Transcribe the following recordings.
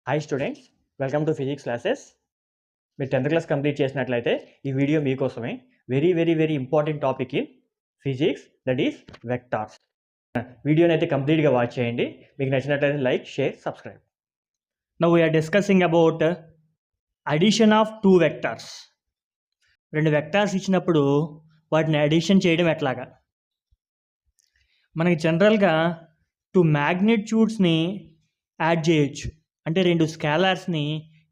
Hi students, welcome to physics classes. మీరు 10th class complete చేసినట్లయితే ఈ వీడియో మీకోసమే. Very important topic in physics, that is vectors. వీడియోని అయితే కంప్లీట్గా వాచ్ చేయండి. మీకు నచ్చినట్లయితే like, share, subscribe. Now we are discussing about addition of two vectors. రెండు వెక్టార్స్ ఇచ్చినప్పుడు వాటిని అడిషన్ చేయడం ఎట్లాగా? మనకి జనరల్గా టూ మ్యాగ్నిట్యూడ్స్ని యాడ్ చేయొచ్చు, అంటే రెండు స్కేలార్స్ని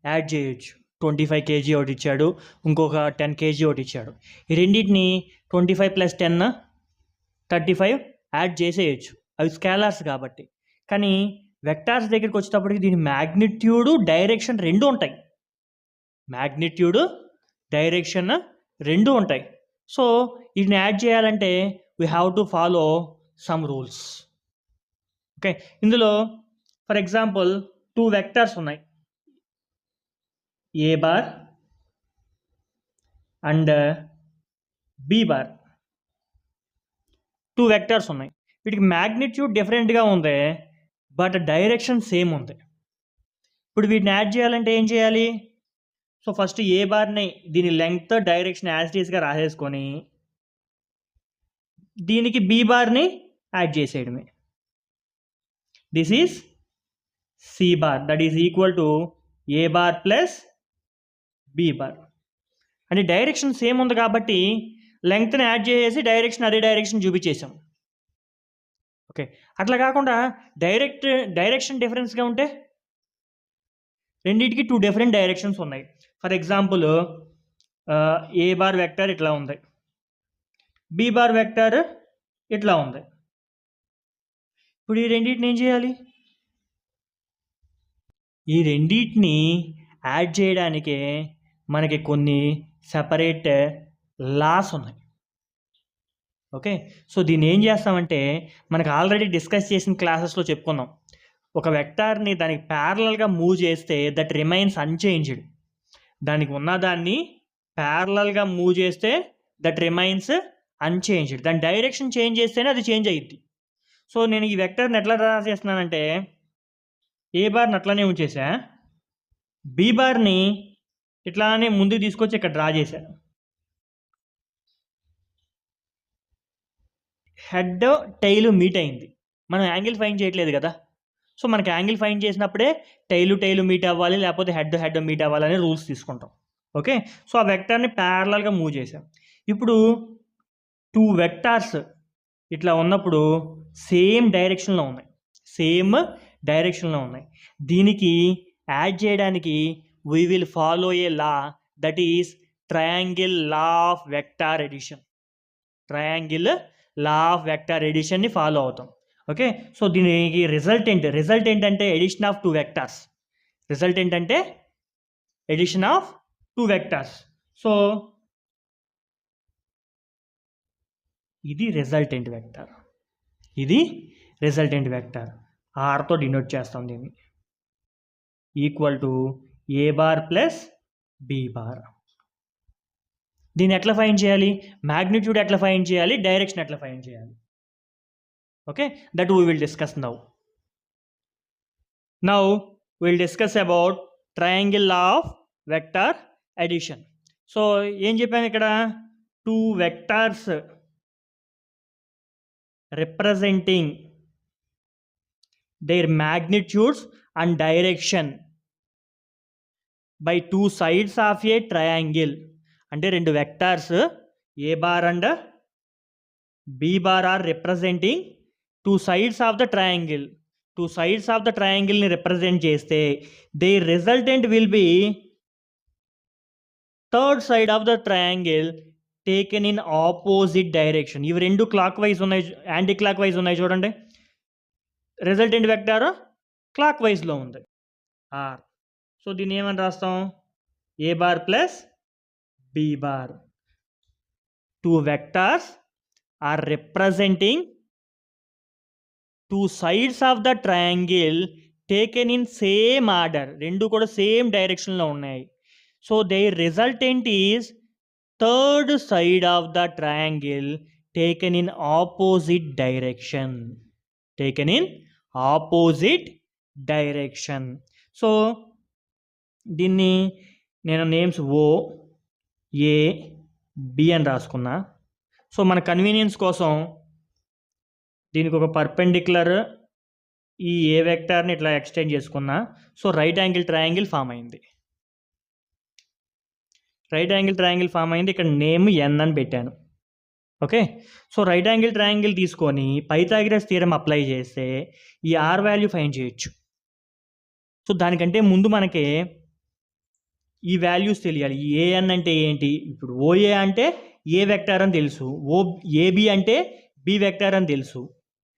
యాడ్ చేయొచ్చు. 25 kg ఒకటి ఇచ్చాడు, ఇంకొక 10 kg ఒకటి ఇచ్చాడు. ఈ రెండింటిని 25 + 10 35 యాడ్ చేసేయచ్చు, అవి స్కేలార్స్ కాబట్టి. కానీ వెక్టార్స్ దగ్గరికి వచ్చేటప్పటికి దీని మ్యాగ్నిట్యూడు, డైరెక్షన్ రెండు ఉంటాయి. మ్యాగ్నిట్యూడు, డైరెక్షన్ రెండు ఉంటాయి. సో వీటిని యాడ్ చేయాలంటే we have to follow some rules. Okay, ఇందులో ఫర్ ఎగ్జాంపుల్ టూ వెక్టార్స్ ఉన్నాయి, A bar and B bar. Two vectors ఉన్నాయి, వీటికి మ్యాగ్నిట్యూడ్ డిఫరెంట్గా ఉంది, బట్ డైరెక్షన్ సేమ్ ఉంది. ఇప్పుడు వీటిని యాడ్ చేయాలంటే ఏం చేయాలి? సో ఫస్ట్ ఏ బార్ని దీని లెంగ్త్, డైరెక్షన్ యాజ్ ఇట్ ఈస్గా రాసేసుకొని దీనికి బి బార్ని యాడ్ చేసేయడమే. This is C bar, that is equal to A bar plus B bar. అంటే డైరెక్షన్ సేమ్ ఉంది కాబట్టి లెంగ్త్ని యాడ్ చేసేసి డైరెక్షన్ అదే డైరెక్షన్ చూపించేసాం. ఓకే, అట్లా కాకుండా డైరెక్షన్ డిఫరెన్స్గా ఉంటే రెండింటికి టూ డిఫరెంట్ డైరెక్షన్స్ ఉన్నాయి. For example A bar vector ఇట్లా ఉంది, బి బార్ వెక్టర్ ఇట్లా ఉంది. ఇప్పుడు ఈ రెండింటిని ఏం చేయాలి? ఈ రెండింటిని యాడ్ చేయడానికే మనకి కొన్ని సెపరేట్ లాస్ ఉన్నాయి. ఓకే, సో దీన్ని ఏం చేస్తామంటే మనకు ఆల్రెడీ డిస్కస్ చేసిన క్లాసెస్లో చెప్పుకున్నాం. ఒక వెక్టార్ని దానికి ప్యారలల్గా మూవ్ చేస్తే దట్ రిమైన్స్ అన్చేంజ్డ్. దానికి ఉన్నదాన్ని ప్యారలల్గా మూవ్ చేస్తే దట్ రిమైన్స్ అన్చేంజ్డ్. దాని డైరెక్షన్ చేంజ్ చేస్తేనే అది చేంజ్ అయ్యిద్ది. సో నేను ఈ వెక్టార్ని ఎట్లా డ్రా చేస్తున్నానంటే ఏ బార్ని అట్లానే ఉంచేసా, బి బార్ని ఇట్లానే ముందుకు తీసుకొచ్చి ఇక్కడ డ్రా చేశాను. హెడ్ టైలు మీట్ అయింది, మనం యాంగిల్ ఫైండ్ చేయట్లేదు కదా. సో మనకి యాంగిల్ ఫైండ్ చేసినప్పుడే టైలు మీట్ అవ్వాలి, లేకపోతే హెడ్ మీట్ అవ్వాలని రూల్స్ తీసుకుంటాం. ఓకే, సో ఆ వెక్టార్ని ప్యారలల్గా మూవ్ చేసాం. ఇప్పుడు టూ వెక్టార్స్ ఇట్లా ఉన్నప్పుడు సేమ్ డైరెక్షన్లో ఉన్నాయి. దీనికి యాడ్ చేయడానికి we will follow a law, that is triangle law of vector addition. Triangle law of vector ఎడిషన్ని ఫాలో అవుతాం. ఓకే, సో దీనికి రిజల్టెంట్ అంటే addition of two vectors. So ఇది రిజల్టెంట్ వెక్టార్, ఆర్తో డినోట్ చేస్తాం దీన్ని. Equal to A bar plus B bar. దీన్ని ఎట్లా ఫైండ్ చేయాలి? మ్యాగ్నిట్యూడ్ ఎట్లా ఫైండ్ చేయాలి, డైరెక్షన్ ఎట్లా ఫైండ్ చేయాలి? Okay, that we will discuss now will discuss about triangle law of vector addition. So ఏం చెప్పాను ఇక్కడ? Two vectors representing their magnitudes and direction by two sides of a triangle. అంటే రెండు vectors A bar and B bar are representing two sides of the ట్రయాంగిల్ని represent చేస్తే they resultant will be third side of the triangle taken in opposite direction. ఇవి రెండు clock wise ఉన్నాయి, anti clock wise ఉన్నాయి. చూడండి, resultant vector clock వైజ్లో ఉంది, are. So దీన్ని ఏమని రాస్తాం? A bar plus B bar. Two vectors are representing two sides of the triangle taken in same order. రెండు కూడా సేమ్ డైరెక్షన్లో ఉన్నాయి. So their resultant is third side of the triangle taken in opposite direction. So దీన్ని నేను names oh A B అని రాసుకున్నా. So మన convenience కోసం దీనికి ఒక పర్పెండిక్యులర్ ఈ ఏ వెక్టార్ని ఇట్లా ఎక్స్టెండ్ చేసుకున్నా. So right angle triangle form అయింది. రైట్ యాంగిల్ ట్రయాంగిల్ ఫామ్ అయింది. ఇక్కడ నేమ్ ఎన్ అని పెట్టాను. Okay. So right angle triangle తీసుకొని పైథాగరస్ థియరం అప్లై చేస్తే ఈ ఆర్ వాల్యూ ఫైండ్ చేయొచ్చు. సో దానికంటే ముందు మనకి ఈ వాల్యూస్ తెలియాలి. ఈ ఏఎన్ అంటే ఏంటి? ఇప్పుడు ఓఏ అంటే ఏ వెక్టార్ అని తెలుసు, ఏబి అంటే బి వెక్టార్ అని తెలుసు.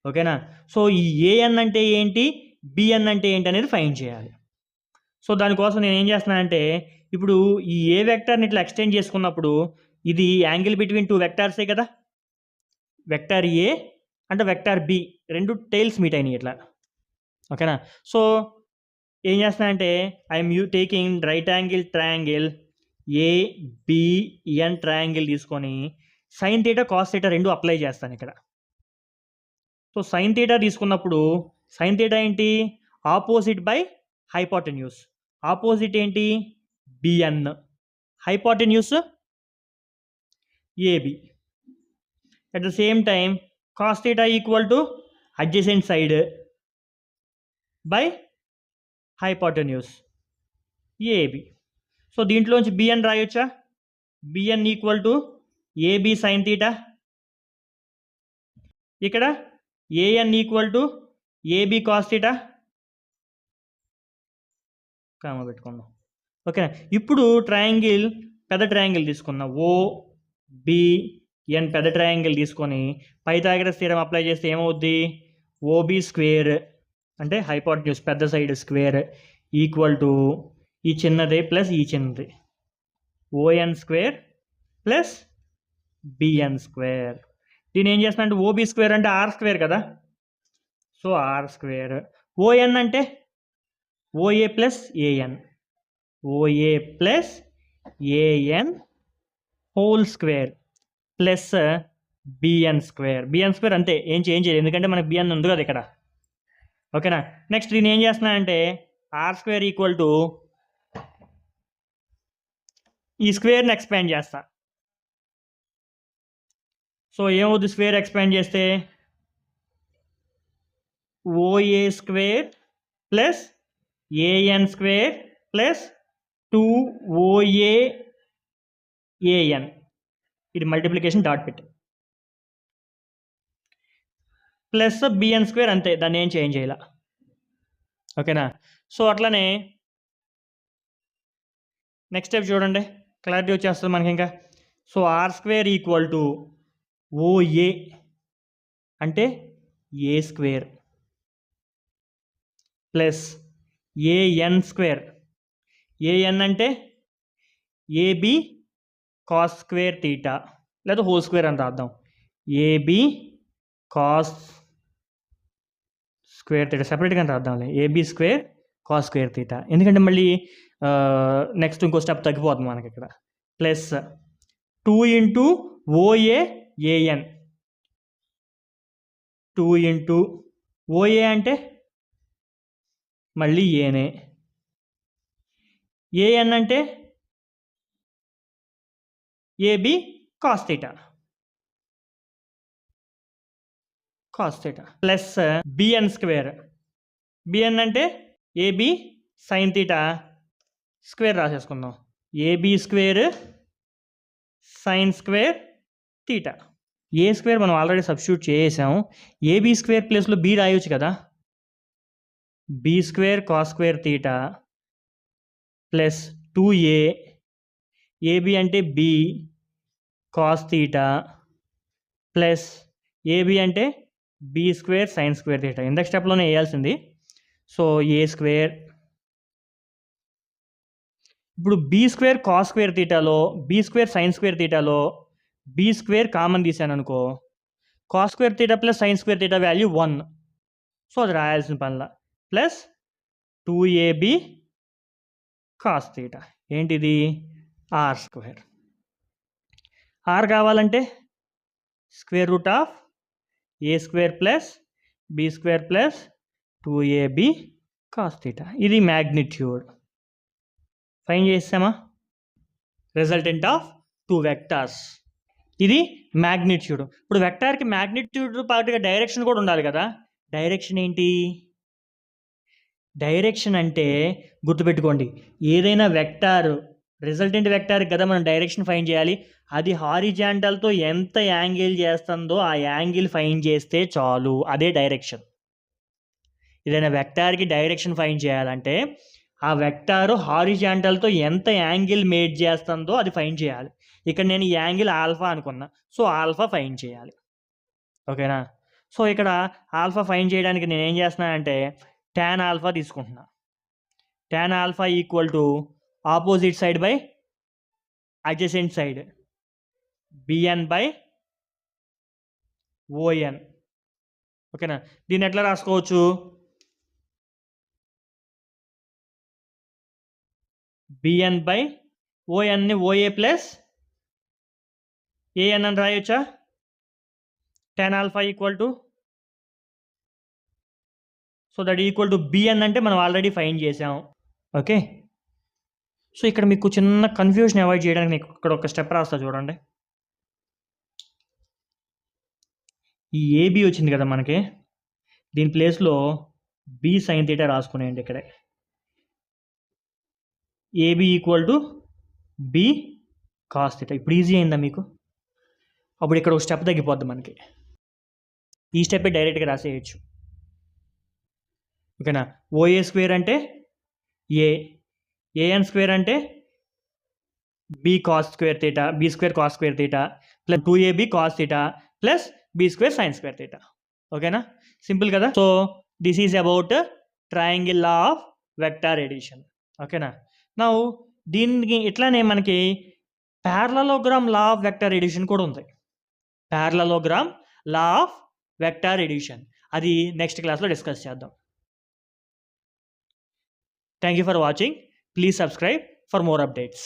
ఓకేనా? సో ఈ ఏఎన్ అంటే ఏంటి, బిఎన్ అంటే ఏంటి అనేది ఫైండ్ చేయాలి. సో దానికోసం నేను ఏం చేస్తున్నానంటే, ఇప్పుడు ఈ ఏ వెక్టార్ని ఇట్లా ఎక్స్టెండ్ చేసుకున్నప్పుడు ఇది యాంగిల్ బిట్వీన్ టూ వెక్టార్సే కదా. వెక్టార్ ఏ అంటే వెక్టార్ బి రెండు టైల్స్ మీట్ అయినాయి ఇట్లా. ఓకేనా? సో ఏం చేస్తున్నా అంటే I'm taking right angle triangle ABN triangle తీసుకొని సైన్ థీటా కాస్ థీటా రెండు అప్లై చేస్తాను ఇక్కడ. సో సైన్ థీటా తీసుకున్నప్పుడు సైన్ థీటా ఏంటి? Opposite by hypotenuse. ఆపోజిట్ ఏంటి? BN. Hypotenuse AB. At the same time cos theta equal to adjacent side by hypotenuse AB. So దీంట్లోంచి BN రాయొచ్చా? BN equal to AB sine theta. ఇక్కడ AN equal to AB cos theta. Comma పెట్టుకుందాం. ఓకేనా? ఇప్పుడు triangle పెద్ద triangle తీసుకున్నాం. ఓబిఎన్ పెద్ద triangle తీసుకొని పైథాగరస్ థియరం అప్లై చేస్తే ఏమవుద్ది? ఓబి స్క్వేర్ అంటే హైపోటెన్యూస్ పెద్ద సైడ్ స్క్వేర్ ఈక్వల్ టు ఈ చిన్నది ప్లస్ ఈ చిన్నది ON square plus BN square. దీన్ని ఏం చేస్తున్నా అంటే ఓబి స్క్వేర్ అంటే ఆర్ స్క్వేర్ కదా. So R square. ఓఎన్ అంటే OA plus AN. OA plus AN whole square plus BN square. BN square అంతే, ఏం చేంజ్ చేయలేదు ఎందుకంటే మనకి బిఎన్ ఉంది కదా ఇక్కడ. ఓకేనా? నెక్స్ట్ దీన్ని ఏం చేస్తున్నా అంటే ఆర్ స్క్వేర్ ఈక్వల్ టు ఈ స్క్వేర్ని ఎక్స్పాండ్ చేస్తా. సో ఏమవుతుంది స్క్వేర్ ఎక్స్పాండ్ చేస్తే? OA square plus AN square plus 2OAAN. ఇది మల్టిప్లికేషన్ డాట్ పెట్టి ప్లస్ బిఎన్ స్క్వేర్ అంతే, దాన్ని ఏం చేంజ్ చేయాల. ఓకేనా? సో అట్లనే నెక్స్ట్ స్టెప్ చూడండి, క్లారిటీ వచ్చేస్తుంది మనకి ఇంకా. So R square equal to OA అంటే A square plus AN square. AN అంటే ఏబి కాస్ స్క్వేర్ థీటా లేదా హోల్ స్క్వేర్ అని రాద్దాం. ఏబి కాస్ స్క్వేర్ థీటా సెపరేట్గా రాద్దాంలే. AB square cos square theta, ఎందుకంటే మళ్ళీ నెక్స్ట్ ఇంకో స్టెప్ తగ్గిపోతుంది మనకి ఇక్కడ. Plus 2 into OAAN. 2 into OA అంటే మళ్ళీ ఏనే. ఏఎన్ అంటే AB cos theta. Cos theta plus BN square. BN అంటే ఏబి సైన్ థీటా స్క్వేర్ రాసేసుకుందాం. AB square sine square theta. A square మనం ఆల్రెడీ సబ్స్టిట్యూట్ చేసాము. ఏబి స్క్వేర్ ప్లేస్లో బి రాయొచ్చు కదా. B square cos square theta plus 2A. AB అంటే B cos theta plus AB అంటే B square sine square theta. ఇందాక స్టెప్లోనే వేయాల్సింది. So A square. ఇప్పుడు బి స్క్వేర్ కాస్ స్క్వేర్ థీటాలో బి స్క్వేర్ సైన్ స్క్వేర్ థీటాలో బి స్క్వేర్ కామన్ తీసాను అనుకో, cos square theta plus sine square theta value 1. So అది రాయాల్సిన పనిలా. Plus 2AB cos theta. ఏంటిది? R square. ఆర్ కావాలంటే square root of A square plus B square plus 2AB cos theta. ఇది magnitude. Find చేసామా? Resultant of 2 vectors. ఇది magnitude. ఇప్పుడు వెక్టార్కి మ్యాగ్నిట్యూడ్ పాటుగా డైరెక్షన్ కూడా ఉండాలి కదా. డైరెక్షన్ ఏంటి? డైరెక్షన్ అంటే గుర్తుపెట్టుకోండి, ఏదైనా వెక్టార్ రిజల్టెంట్ వెక్టార్కి కదా మనం డైరెక్షన్ ఫైండ్ చేయాలి. అది హారిజాంటల్తో ఎంత యాంగిల్ చేస్తుందో ఆ యాంగిల్ ఫైండ్ చేస్తే చాలు, అదే డైరెక్షన్. ఏదైనా వెక్టార్కి డైరెక్షన్ ఫైండ్ చేయాలంటే ఆ వెక్టారు హారిజాంటల్తో ఎంత యాంగిల్ మేడ్ చేస్తుందో అది ఫైండ్ చేయాలి. ఇక్కడ నేను ఈ యాంగిల్ ఆల్ఫా అనుకున్నా, సో ఆల్ఫా ఫైండ్ చేయాలి. ఓకేనా? సో ఇక్కడ ఆల్ఫా ఫైండ్ చేయడానికి నేను ఏం చేస్తున్నానంటే tan ఆల్ఫా తీసుకుంటున్నా. tan alpha equal to opposite side by adjacent side bn by ON. ఓకేనా? దీన్ని ఎట్లా రాసుకోవచ్చు? bn బై ఓఎన్ని ఓఏ ప్లస్ ఏఎన్ అని రాయొచ్చా? tan alpha equal to, so that equal to bn అంటే మనం ఆల్రెడీ ఫైండ్ చేసాం. ఓకే, సో ఇక్కడ మీకు చిన్న కన్ఫ్యూజన్ అవాయిడ్ చేయడానికి నేను ఇక్కడ ఒక స్టెప్ రాస్తా చూడండి. ఈ ఏబి వచ్చింది కదా మనకి, దీని ప్లేస్లో బి సైన్ థీటా రాసుకునేయండి. ఇక్కడే AB equal to B cos theta. ఇప్పుడు ఈజీ అయిందా మీకు? అప్పుడు ఇక్కడ ఒక స్టెప్ తగ్గిపోద్ది మనకి. ఈ స్టెప్ డైరెక్ట్గా రాసేయచ్చు. ఓకేనా? ఓఏ స్క్వేర్ అంటే ఏఎన్ స్క్వేర్ అంటే B cos square theta, B square cos square theta plus 2ab cos theta plus B square sine square theta. ఓకేనా? సింపుల్ కదా. So this is about triangle law of vector addition. ఓకేనా? Now దీనికి ఇట్లానే మనకి parallelogram law of vector addition కూడా ఉంది. Parallelogram law of vector addition, అది next క్లాస్లో డిస్కస్ చేద్దాం. Thank you for watching. Please subscribe for more updates.